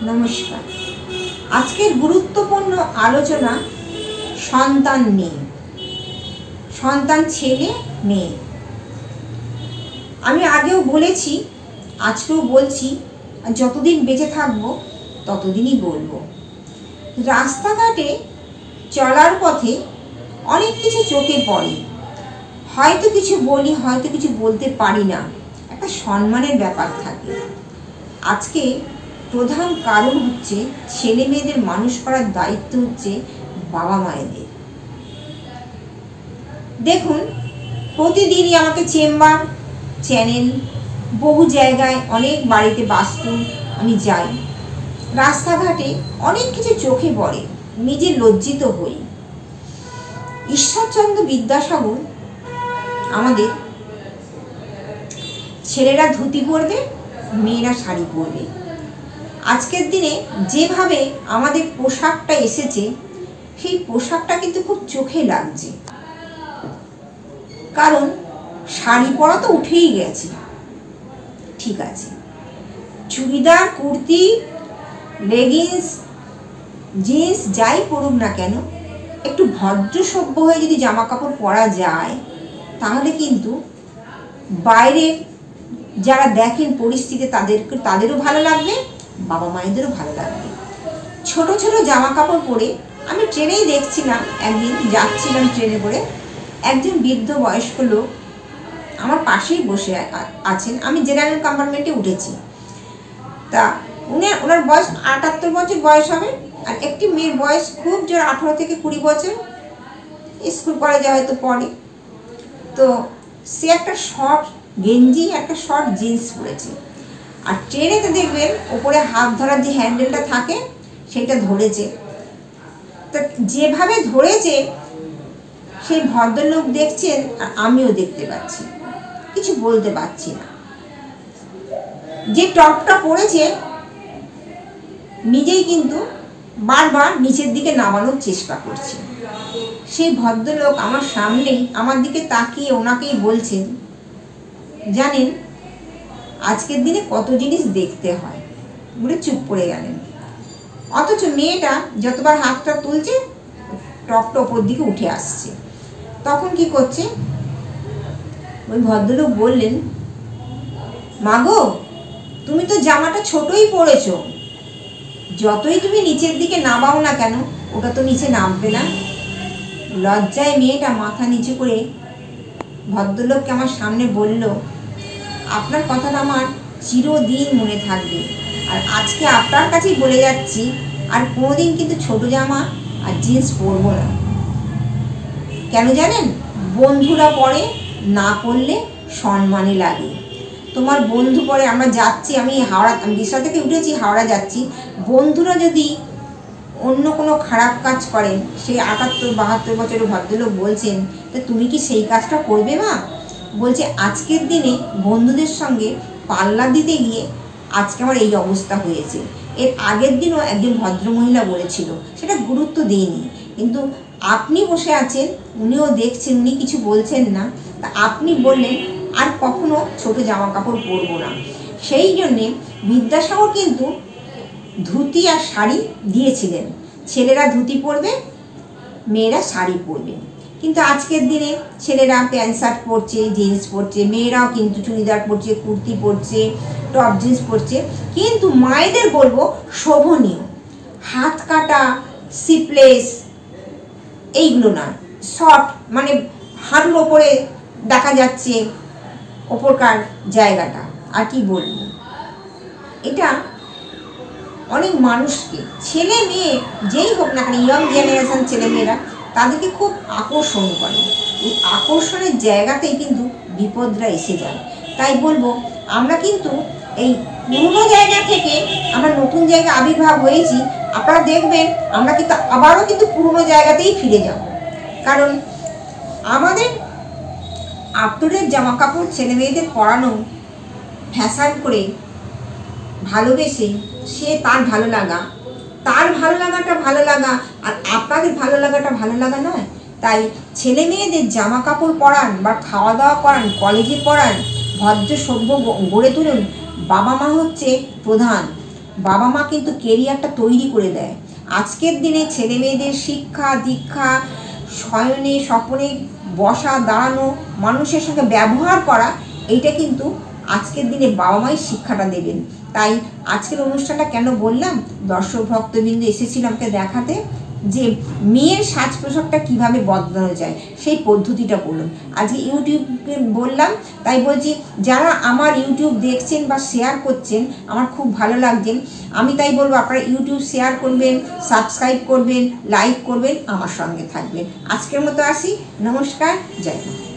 নমস্কার। আজকের গুরুত্বপূর্ণ আলোচনা সন্তান নিয়ে। সন্তান ছেলে মেয়ে। আমি আগেও বলেছি, আজকেও বলছি, আর যতদিন বেঁচে থাকবো ততদিনই বলবো। রাস্তাঘাটে চলার পথে অনেক কিছু চোখে পড়ে, হয়তো কিছু বলি, হয়তো কিছু বলতে পারি না, একটা সম্মানের ব্যাপার থাকে। আজকে প্রধান কারণ হচ্ছে ছেলে মেয়েদের মানুষ করার দায়িত্ব হচ্ছে বাবা মায়েদের। দেখুন, প্রতিদিনই আমাকে চেম্বার, চ্যানেল, বহু জায়গায়, অনেক বাড়িতে বাস্তু আমি যাই। রাস্তাঘাটে অনেক কিছু চোখে পড়ে, নিজে লজ্জিত হই। ঈশ্বরচন্দ্র বিদ্যাসাগর আমাদের ছেলেরা ধুতি পরবে, মেয়েরা শাড়ি পরবে। আজকের দিনে যেভাবে আমাদের পোশাকটা এসেছে, সেই পোশাকটা কিন্তু খুব চোখে লাগছে। কারণ শাড়ি পরা তো উঠেই গেছে, ঠিক আছে, চুড়িদার, কুর্তি, লেগিংস, জিন্স যাই পরুক না কেন, একটু ভদ্র সভ্য হয়ে যদি জামা কাপড় পরা যায়, তাহলে কিন্তু বাইরের যারা দেখেন পরিস্থিতি তাদেরও ভালো লাগবে, বাবা মায়েদেরও ভালো লাগবে। ছোট ছোট জামা কাপড় পরে আমি ট্রেনেই দেখছিলাম, একদিন যাচ্ছিলাম ট্রেনে করে, একজন বৃদ্ধ বয়স্ক লোক আমার পাশেই বসে আছেন। আমি জেনারেল কম্পার্টমেন্টে উঠেছি। তা ওনার বয়স 78 বছর বয়স হবে, আর একটি মেয়ের বয়স খুব জোর 18 থেকে 20 বছর, স্কুল কলেজে হয়তো পড়ে। তো সে একটা শর্ট গেঞ্জি, একটা শর্ট জিন্স পরেছে, আর ট্রেনেতে দেখবেন ওপরে হাত ধরার যে হ্যান্ডেলটা থাকে সেটা ধরেছে। তো যেভাবে ধরেছে সেই ভদ্রলোক দেখছেন, আর আমিও দেখতে পাচ্ছি, কিছু বলতে পারছি না। যে টপটা পরেছে নিজেই কিন্তু বারবার নিচের দিকে নামানোর চেষ্টা করছে। সেই ভদ্রলোক আমার সামনেই আমার দিকে তাকিয়ে ওনাকেই বলছেন, জানেন আজকের দিনে কত জিনিস দেখতে হয়, বলে চুপ করে গেলেন। অথচ মেয়েটা যতবার হাতটা তুলছে, টপটা ওপর দিকে উঠে আসছে। তখন কি করছে, ওই ভদ্রলোক বললেন, মাগো তুমি তো জামাটা ছোটই পরেছো, যতই তুমি নিচের দিকে নামাও না কেন, ওটা তো নিচে নামবে না। লজ্জায় মেয়েটা মাথা নিচু করে ভদ্রলোককে আমার সামনে বলল, আপনার কথাটা আমার চিরদিন মনে থাকবে, আর আজকে আপনার কাছেই বলে যাচ্ছি, আর কোনোদিন কিন্তু ছোট জামা আর জিন্স পরবো না। কেন জানেন? বন্ধুরা পরে, না পরলে সম্মানে লাগে। তোমার বন্ধু পরে, আমরা যাচ্ছি, আমি দিশা থেকে উঠেছি, হাওড়া যাচ্ছি, বন্ধুরা যদি অন্য কোনো খারাপ কাজ করেন, সেই 78-72 বছরের ভদ্রলোক বলছেন, তো তুমি কি সেই কাজটা করবে মা? বলছে আজকের দিনে বন্ধুদের সঙ্গে পাল্লা দিতে গিয়ে আজকে আমার এই অবস্থা হয়েছে। এর আগের দিনও একজন ভদ্রমহিলা বলেছিল, সেটা গুরুত্ব দিইনি, কিন্তু আপনি বসে আছেন, উনিও দেখছেন, উনি কিছু বলছেন না, তা আপনি বললেন আর কখনো ছোট জামা কাপড় পরবো না। সেই জন্যে বিদ্যাসাগর কিন্তু ধুতি আর শাড়ি দিয়েছিলেন, ছেলেরা ধুতি পরবে, মেয়েরা শাড়ি পরবে। কিন্তু আজকের দিনে ছেলেরা প্যান্ট শার্ট পরছে, জিন্স পরছে, মেয়েরাও কিন্তু চুড়িদার পরছে, কুর্তি পরছে, টপ জিন্স পরছে। কিন্তু মায়েদের বলবো শোভনীয়, হাত কাটা, স্লিভলেস, এইগুলো না, শর্ট, মানে হাঁটুর ওপরে দেখা যাচ্ছে ওপরকার জায়গাটা। আর কি বলবো, এটা অনেক মানুষকে, ছেলে মেয়ে যেই হোক না কেন, ইয়ং জেনারেশন ছেলেমেয়েরা তাদেরকে খুব আকর্ষণ করে। এই আকর্ষণের জায়গাতেই কিন্তু বিপদরা এসে যায়। তাই বলবো, আমরা কিন্তু এই পুরনো জায়গা থেকে আমরা নতুন জায়গায় আবির্ভাব হয়েছি। আপনারা দেখবেন আমরা কিন্তু আবারও কিন্তু পুরনো জায়গাতেই ফিরে যাব। কারণ আমাদের আফটারের জামা কাপড় ছেলে মেয়েদের পরানো, ফ্যাশন করে, ভালোবেসে, সে তার ভালো লাগা, তার ভালো লাগাটা ভালো লাগা, আর আপনাদের ভালো লাগাটা ভালো লাগা নয়। তাই ছেলে মেয়েদের জামা কাপড় পরান বা খাওয়া দাওয়া করান, কলেজে পড়ান, ভদ্র সভ্য গড়ে তুলুন। বাবা মা হচ্ছে প্রধান, বাবা মা কিন্তু কেরিয়ারটা তৈরি করে দেয়। আজকের দিনে ছেলে মেয়েদের শিক্ষা দীক্ষা, শয়নে স্বপনে বসা দাঁড়ানো, মানুষের সঙ্গে ব্যবহার করা, এইটা কিন্তু আজকের দিনে বাবা মাই শিক্ষাটা দেবেন। তাই আজকের অনুষ্ঠানটা কেন বললাম, দর্শক ভক্তবৃন্দ এসেছিল আমাকে দেখাতে যে মেয়ের সাজ পোশাকটা কীভাবে বদলানো যায়, সেই পদ্ধতিটা বলুন। আজকে ইউটিউবে বললাম, তাই বলছি যারা আমার ইউটিউব দেখছেন বা শেয়ার করছেন আমার খুব ভালো লাগছেন। আমি তাই বলবো আপনারা ইউটিউব শেয়ার করবেন, সাবস্ক্রাইব করবেন, লাইক করবেন, আমার সঙ্গে থাকবেন। আজকের মতো আসি, নমস্কার, জয় মা।